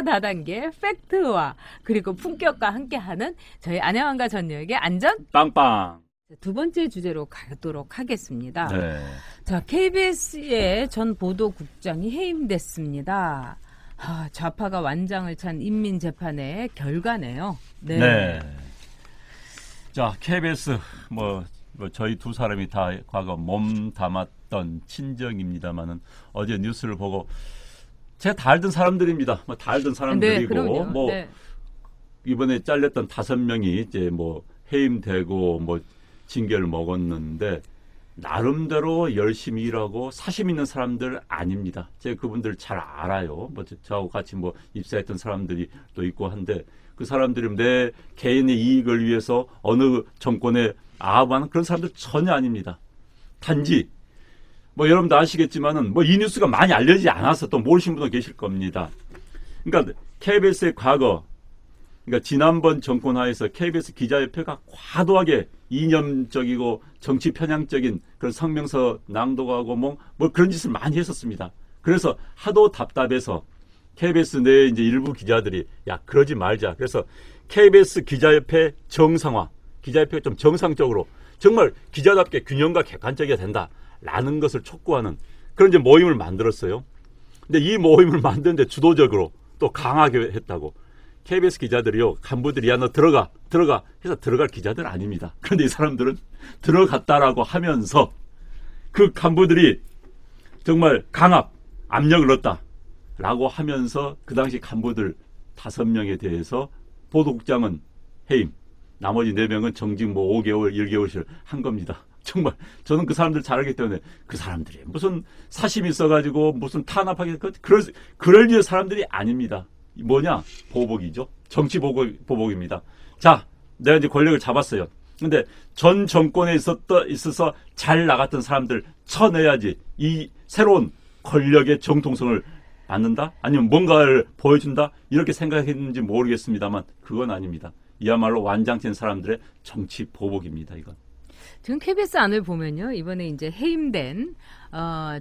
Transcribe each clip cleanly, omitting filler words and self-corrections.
1차 다단계 팩트와 그리고 품격과 함께하는 저희 안녕한가 전여에게 안전 빵빵. 두 번째 주제로 가도록 하겠습니다. 네. 자, KBS의 전 보도국장이 해임됐습니다. 좌파가 완장을 찬 인민재판의 결과네요. 네. 네. 자, KBS 뭐 저희 두 사람이 다 과거 몸 담았던 친정입니다만은 어제 뉴스를 보고 제가 다 알던 사람들입니다. 뭐 다 알던 사람들이고 그럼요. 네. 이번에 잘렸던 5명이 이제 뭐 해임되고 뭐 징계를 먹었는데 나름대로 열심히 일하고 사심 있는 사람들 아닙니다. 제가 그분들 잘 알아요. 뭐 저하고 같이 뭐 입사했던 사람들이 또 있고 한데 그 사람들이 내 개인의 이익을 위해서 어느 정권에 아부하는 그런 사람들 전혀 아닙니다. 단지 뭐 여러분도 아시겠지만은 뭐 이 뉴스가 많이 알려지지 않아서 또 모르신 분도 계실 겁니다. 그러니까 KBS의 과거, 그러니까 지난번 정권 하에서 KBS 기자협회가 과도하게 이념적이고 정치 편향적인 그런 성명서 낭독하고 뭐 그런 짓을 많이 했었습니다. 그래서 하도 답답해서 KBS 내 이제 일부 기자들이 야 그러지 말자. 그래서 KBS 기자협회 정상화, 기자협회가 좀 정상적으로 정말 기자답게 균형과 객관적이어야 된다라는 것을 촉구하는 그런 이제 모임을 만들었어요. 근데 이 모임을 만드는데 주도적으로 또 강하게 했다고. KBS 기자들이요, 간부들이 야 너 들어가 해서 들어갈 기자들 아닙니다. 그런데 이 사람들은 들어갔다라고 하면서 그 간부들이 정말 강압, 압력을 넣었다라고 하면서 그 당시 간부들 5명에 대해서 보도국장은 해임, 나머지 4명은 정직 뭐 5개월, 1개월씩 한 겁니다. 정말 저는 그 사람들 잘 알기 때문에 그 사람들이 무슨 사심이 있어가지고 무슨 탄압하기 그럴 류의 사람들이 아닙니다. 뭐냐? 보복이죠. 정치 보복입니다. 자, 내가 이제 권력을 잡았어요. 근데 전 정권에 있어서 잘 나갔던 사람들 쳐내야지 이 새로운 권력의 정통성을 받는다? 아니면 뭔가를 보여준다? 이렇게 생각했는지 모르겠습니다만 그건 아닙니다. 이야말로 완장된 사람들의 정치 보복입니다. 이건. 지금 KBS 안을 보면요, 이번에 이제 해임된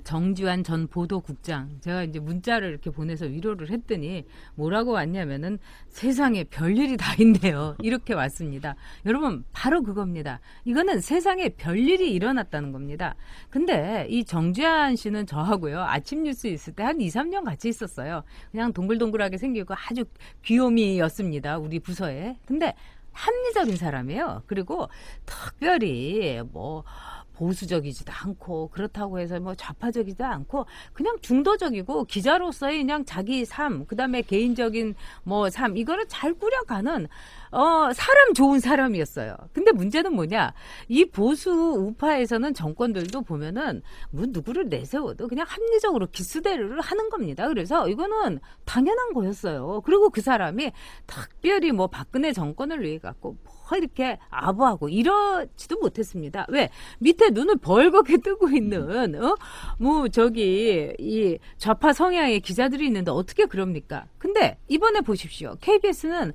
정주환 전 보도국장, 제가 이제 문자를 이렇게 보내서 위로를 했더니 뭐라고 왔냐면은 세상에 별일이 다 있네요. 이렇게 왔습니다. 여러분 바로 그겁니다. 이거는 세상에 별일이 일어났다는 겁니다. 근데 이 정주환 씨는 저하고요, 아침 뉴스 있을 때 한 2, 3년 같이 있었어요. 그냥 동글동글하게 생기고 아주 귀요미였습니다. 우리 부서에. 근데 합리적인 사람이에요. 그리고 특별히 뭐 보수적이지도 않고 그렇다고 해서 뭐 좌파적이지도 않고 그냥 중도적이고 기자로서의 그냥 자기 삶, 그다음에 개인적인 뭐 삶 이거를 잘 꾸려가는 사람 좋은 사람이었어요. 근데 문제는 뭐냐? 이 보수 우파에서는 정권들도 보면은 뭐 누구를 내세워도 그냥 합리적으로 기수대를 하는 겁니다. 그래서 이거는 당연한 거였어요. 그리고 그 사람이 특별히 뭐 박근혜 정권을 위해 갖고 뭐 이렇게 아부하고 이러지도 못했습니다. 왜? 밑에 눈을 벌겋게 뜨고 있는 뭐 저기 이 좌파 성향의 기자들이 있는데 어떻게 그럽니까? 근데 이번에 보십시오. KBS는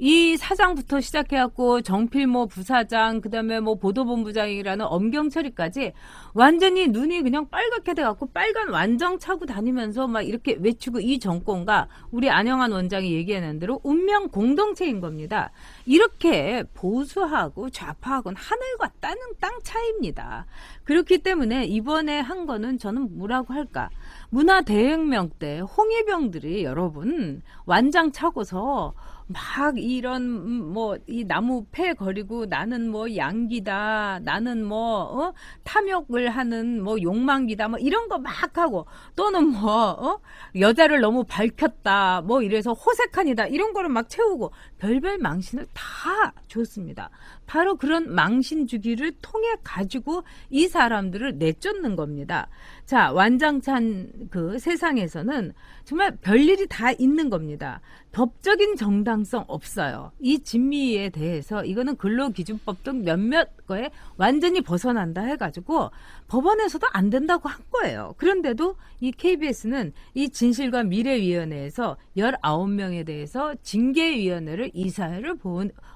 이 사장부터 시작해갖고 정필모 부사장, 그다음에 뭐 보도본부장이라는 엄경철이까지 완전히 눈이 그냥 빨갛게 돼갖고 빨간 완장 차고 다니면서 막 이렇게 외치고 이 정권과 우리 안영한 원장이 얘기하는 대로 운명 공동체인 겁니다. 이렇게 보수하고 좌파하고는 하늘과 땅 차이입니다. 그렇기 때문에 이번에 한 거는 저는 뭐라고 할까? 문화대혁명 때 홍위병들이 여러분 완장 차고서 막 이런 뭐 이 나무 패 거리고 나는 뭐 양기다, 나는 뭐 탐욕을 하는 뭐 욕망기다, 뭐 이런 거 막 하고 또는 뭐 여자를 너무 밝혔다, 뭐 이래서 호색한이다 이런 거를 막 채우고 별별 망신을 다 줬습니다. 바로 그런 망신 주기를 통해 가지고 이 사람들을 내쫓는 겁니다. 자, 완장찬 그 세상에서는 정말 별일이 다 있는 겁니다. 법적인 정당성 없어요. 이 진미에 대해서 이거는 근로기준법 등 몇몇 거에 완전히 벗어난다 해가지고 법원에서도 안 된다고 한 거예요. 그런데도 이 KBS는 이 진실과 미래위원회에서 19명에 대해서 징계위원회를 이사회를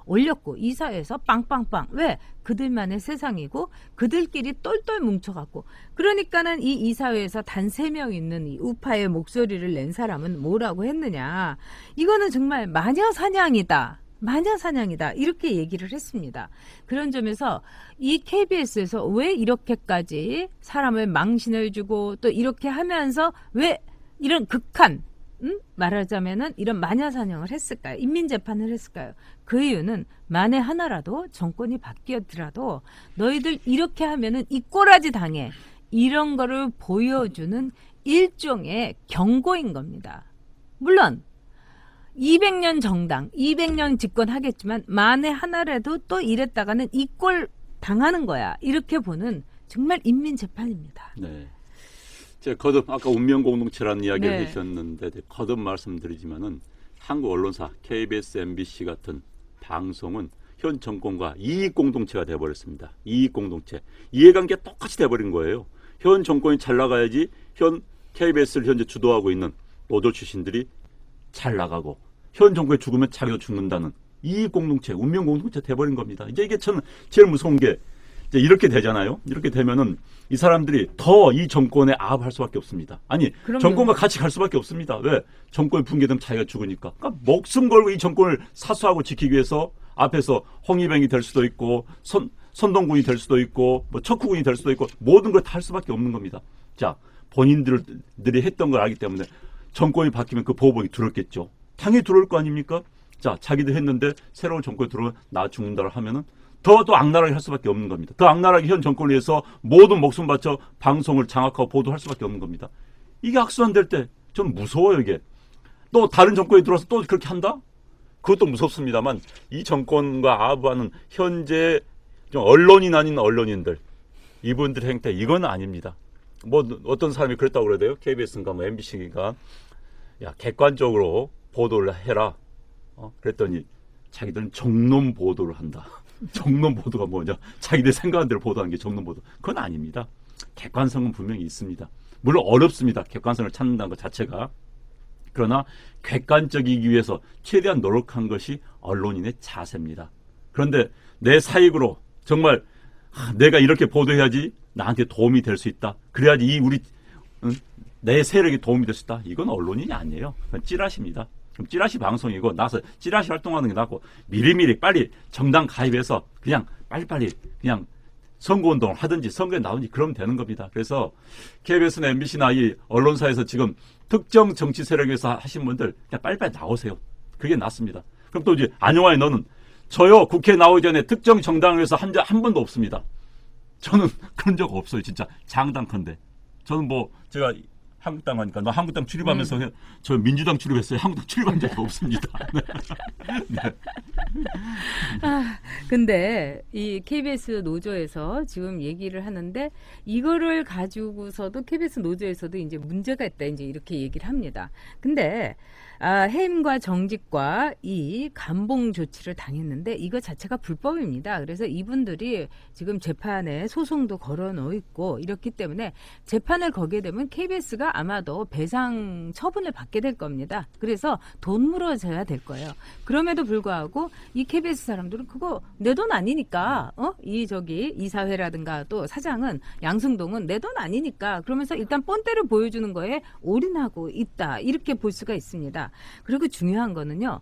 올렸고 이사회에서 빵빵빵. 왜? 그들만의 세상이고 그들끼리 똘똘 뭉쳐갖고 그러니까는 이 이사회에서 단 3명 있는 이 우파의 목소리를 낸 사람은 뭐라고 했느냐. 이거는 정말 마녀사냥이다. 마녀사냥이다. 이렇게 얘기를 했습니다. 그런 점에서 이 KBS에서 왜 이렇게까지 사람을 망신을 주고 또 이렇게 하면서 왜 이런 극한 말하자면은 이런 마녀사냥을 했을까요? 인민재판을 했을까요? 그 이유는 만에 하나라도 정권이 바뀌었더라도 너희들 이렇게 하면은 이 꼬라지 당해. 이런 거를 보여주는 일종의 경고인 겁니다. 물론 200년 정당, 200년 집권하겠지만 만에 하나라도 또 이랬다가는 이 꼴 당하는 거야. 이렇게 보는 정말 인민재판입니다. 네. 제가 거듭 아까 운명공동체라는 이야기를 네. 해주셨는데 거듭 말씀드리지만은 한국 언론사 KBS, MBC 같은 방송은 현 정권과 이익공동체가 돼버렸습니다. 이익공동체. 이해관계 똑같이 돼버린 거예요. 현 정권이 잘 나가야지 현 KBS를 현재 주도하고 있는 노조 출신들이 잘 나가고 현 정권이 죽으면 자기도 죽는다는 이익공동체, 운명공동체 돼버린 겁니다. 이제 이게 저는 제일 무서운 게 이제 이렇게 되잖아요. 이렇게 되면은 이 사람들이 더 이 정권에 아합할 수밖에 없습니다. 아니 그럼요. 정권과 같이 갈 수밖에 없습니다. 왜? 정권이 붕괴되면 자기가 죽으니까. 그러니까 목숨 걸고 이 정권을 사수하고 지키기 위해서 앞에서 홍위병이 될 수도 있고 선동군이 될 수도 있고 뭐 척후군이 될 수도 있고 모든 걸 다 할 수밖에 없는 겁니다. 자, 본인들이 했던 걸 알기 때문에 정권이 바뀌면 그 보복이 들었겠죠. 당연히 들어올 거 아닙니까? 자, 자기도 했는데 새로운 정권이 들어오면 나 죽는다고 하면은 더 악랄하게 할 수밖에 없는 겁니다. 더 악랄하게 현 정권을 위해서 모든 목숨 바쳐 방송을 장악하고 보도할 수밖에 없는 겁니다. 이게 악순환될 때 좀 무서워요, 이게. 또 다른 정권이 들어와서 또 그렇게 한다? 그것도 무섭습니다만 이 정권과 아부하는 현재 좀 언론인 아닌 언론인들 이분들의 행태 이건 아닙니다. 뭐 어떤 사람이 그랬다고 그래요? KBS인가 뭐 MBC인가 야 객관적으로 보도를 해라. 그랬더니 자기들은 정론 보도를 한다. 정론 보도가 뭐냐? 자기들 생각한 대로 보도하는 게 정론 보도. 그건 아닙니다. 객관성은 분명히 있습니다. 물론 어렵습니다. 객관성을 찾는다는 것 자체가. 그러나 객관적이기 위해서 최대한 노력한 것이 언론인의 자세입니다. 그런데 내 사익으로 정말 내가 이렇게 보도해야지 나한테 도움이 될 수 있다. 그래야지 내 세력에 도움이 될 수 있다. 이건 언론인이 아니에요. 그건 찌라시입니다. 그럼 찌라시 방송이고 나서 찌라시 활동하는 게 낫고 미리미리 빨리 정당 가입해서 그냥 빨리빨리 그냥 선거운동을 하든지 선거에 나오든지 그러면 되는 겁니다. 그래서 KBS나 MBC나 이 언론사에서 지금 특정 정치 세력에서 하신 분들 그냥 빨리빨리 나오세요. 그게 낫습니다. 그럼 또 이제 안용환이 너는 저요 국회 나오기 전에 특정 정당을 위해서 한 번도 없습니다. 저는 그런 적 없어요. 진짜 장담컨대. 저는 뭐 제가 한국당 하니까 너 한국당 출입하면서 저 민주당 출입했어요. 한국당 출입한 적이 없습니다. 네. 근데 이 KBS 노조에서 지금 얘기를 하는데 이거를 가지고서도 KBS 노조에서도 이제 문제가 있다 이제 이렇게 얘기를 합니다. 근데 해임과 정직과 이 감봉 조치를 당했는데 이거 자체가 불법입니다. 그래서 이분들이 지금 재판에 소송도 걸어놓고 있고 이렇기 때문에 재판을 거게 되면 KBS가 아마도 배상 처분을 받게 될 겁니다. 그래서 돈 물어줘야 될 거예요. 그럼에도 불구하고 이 KBS 사람들은 그거 내 돈 아니니까 이사회라든가 또 사장은 양승동은 내 돈 아니니까 그러면서 일단 본때를 보여주는 거에 올인하고 있다. 이렇게 볼 수가 있습니다. 그리고 중요한 거는요.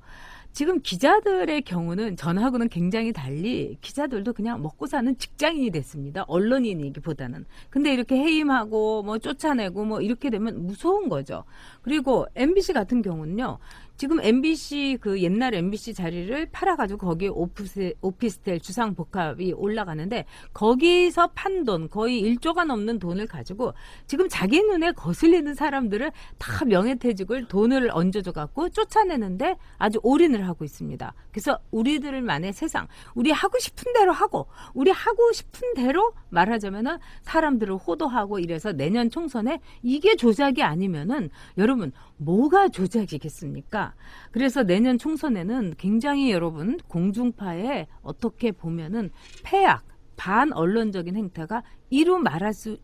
지금 기자들의 경우는 전하고는 굉장히 달리 기자들도 그냥 먹고 사는 직장인이 됐습니다. 언론인이기보다는. 근데 이렇게 해임하고 뭐 쫓아내고 뭐 이렇게 되면 무서운 거죠. 그리고 MBC 같은 경우는요. 지금 MBC 그 옛날 MBC 자리를 팔아가지고 거기에 오피스텔 주상복합이 올라가는데 거기서 판 돈 거의 1조가 넘는 돈을 가지고 지금 자기 눈에 거슬리는 사람들을 다 명예퇴직을 돈을 얹어줘갖고 쫓아내는데 아주 올인을 하고 있습니다. 그래서 우리들만의 세상, 우리 하고 싶은 대로 하고 우리 하고 싶은 대로 말하자면은 사람들을 호도하고 이래서 내년 총선에 이게 조작이 아니면은 여러분 뭐가 조작이겠습니까? 그래서 내년 총선에는 굉장히 여러분 공중파에 어떻게 보면은 폐악, 반언론적인 행태가 이루 말할 수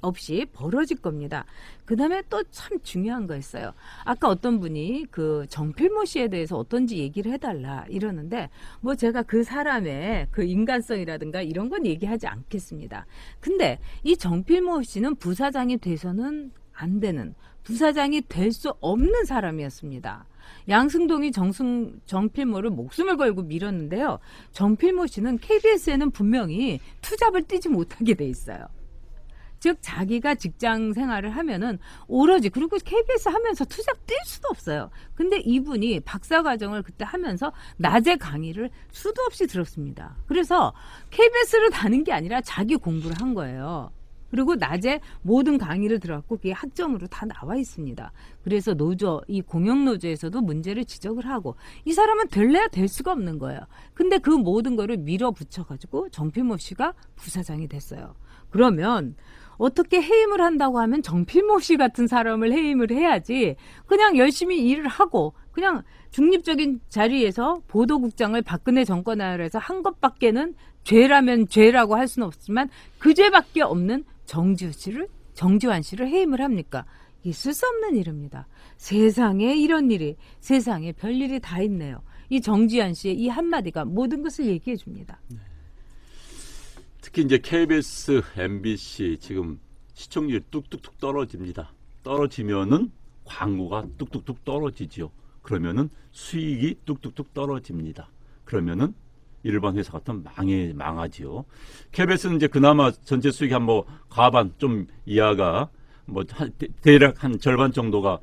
없이 벌어질 겁니다. 그 다음에 또 참 중요한 거 있어요. 아까 어떤 분이 그 정필모 씨에 대해서 어떤지 얘기를 해달라 이러는데 뭐 제가 그 사람의 그 인간성이라든가 이런 건 얘기하지 않겠습니다. 근데 이 정필모 씨는 부사장이 돼서는 안 되는, 부사장이 될 수 없는 사람이었습니다. 양승동이 정필모를 목숨을 걸고 밀었는데요. 정필모 씨는 KBS에는 분명히 투잡을 뛰지 못하게 돼 있어요. 즉 자기가 직장 생활을 하면은 오로지, 그리고 KBS 하면서 투잡 뛸 수도 없어요. 근데 이분이 박사과정을 그때 하면서 낮에 강의를 수도 없이 들었습니다. 그래서 KBS를 다닌 게 아니라 자기 공부를 한 거예요. 그리고 낮에 모든 강의를 들었고 그게 학점으로 다 나와 있습니다. 그래서 노조, 이 공영노조에서도 문제를 지적을 하고 이 사람은 될래야 될 수가 없는 거예요. 근데 그 모든 거를 밀어붙여가지고 정필모 씨가 부사장이 됐어요. 그러면 어떻게 해임을 한다고 하면 정필모 씨 같은 사람을 해임을 해야지, 그냥 열심히 일을 하고 그냥 중립적인 자리에서 보도국장을 박근혜 정권 아래에서 한 것밖에는 죄라면 죄라고 할 수는 없지만 그 죄밖에 없는 정주환 씨를 해임을 합니까? 있을 수 없는 일입니다. 세상에 이런 일이, 세상에 별일이 다 있네요. 이 정주환 씨의 이 한마디가 모든 것을 얘기해 줍니다. 특히 이제 KBS, MBC 지금 시청률이 뚝뚝뚝 떨어집니다. 떨어지면은 광고가 뚝뚝뚝 떨어지지요. 그러면은 수익이 뚝뚝뚝 떨어집니다. 그러면은 일반 회사 같은 망하지요. KBS는 이제 그나마 전체 수익이 한 뭐 과반 좀 이하가 뭐 대략 한 절반 정도가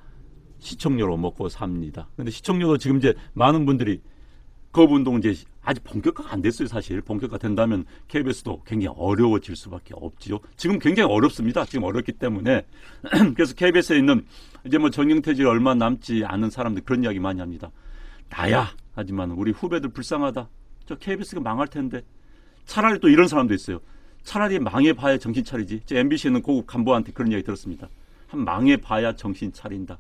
시청료로 먹고 삽니다. 근데 시청료도 지금 이제 많은 분들이 거부운동 이제 아직 본격화가 안 됐어요. 사실 본격화 된다면 KBS도 굉장히 어려워질 수밖에 없지요. 지금 굉장히 어렵습니다. 지금 어렵기 때문에 그래서 KBS에 있는 이제 뭐 정경퇴직 얼마 남지 않은 사람들 그런 이야기 많이 합니다. 나야 하지만 우리 후배들 불쌍하다. 저 KBS가 망할 텐데. 차라리 또 이런 사람도 있어요. 차라리 망해봐야 정신 차리지. 제 MBC는 고급 간부한테 그런 이야기 들었습니다. 한 망해봐야 정신 차린다.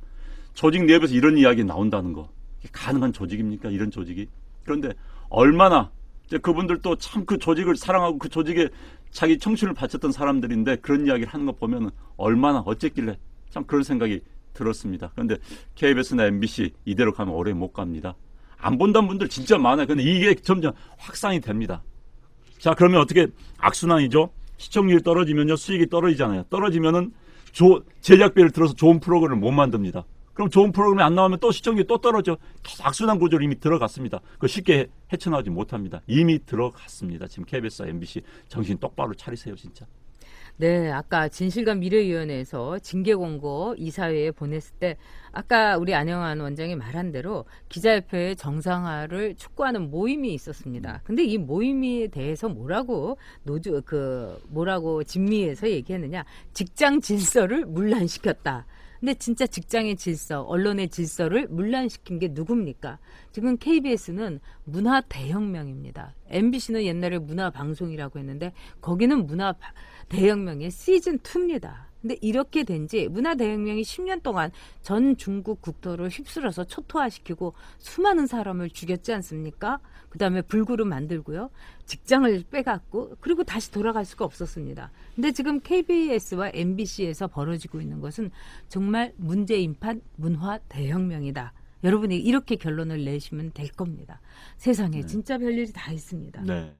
조직 내부에서 이런 이야기 나온다는 거. 이게 가능한 조직입니까? 이런 조직이. 그런데 얼마나 이제 그분들도 참 그 조직을 사랑하고 그 조직에 자기 청춘을 바쳤던 사람들인데 그런 이야기를 하는 거 보면 얼마나 어쨌길래 참 그런 생각이 들었습니다. 그런데 KBS나 MBC 이대로 가면 오래 못 갑니다. 안 본다는 분들 진짜 많아요. 근데 이게 점점 확산이 됩니다. 자, 그러면 어떻게 악순환이죠? 시청률이 떨어지면요, 수익이 떨어지잖아요. 떨어지면은 제작비를 들어서 좋은 프로그램을 못 만듭니다. 그럼 좋은 프로그램이 안 나오면 또 시청률이 또 떨어져. 계속 악순환 구조로 이미 들어갔습니다. 그거 쉽게 헤쳐나오지 못합니다. 이미 들어갔습니다. 지금 KBS와 MBC 정신 똑바로 차리세요, 진짜. 네, 아까 진실과 미래위원회에서 징계공고 이사회에 보냈을 때 아까 우리 안영환 원장이 말한 대로 기자협회의 정상화를 촉구하는 모임이 있었습니다. 근데 이 모임에 대해서 뭐라고 진미에서 얘기했느냐? 직장 질서를 문란시켰다. 근데 진짜 직장의 질서, 언론의 질서를 문란시킨 게 누굽니까? 지금 KBS는 문화 대혁명입니다. MBC는 옛날에 문화 방송이라고 했는데 거기는 문화 대혁명의 시즌 2입니다. 근데 이렇게 된지 문화 대혁명이 10년 동안 전 중국 국토를 휩쓸어서 초토화시키고 수많은 사람을 죽였지 않습니까? 그다음에 불구를 만들고요. 직장을 빼갔고 그리고 다시 돌아갈 수가 없었습니다. 근데 지금 KBS와 MBC에서 벌어지고 있는 것은 정말 문제인판 문화 대혁명이다. 여러분이 이렇게 결론을 내시면 될 겁니다. 세상에 진짜 별일이 다 있습니다. 네.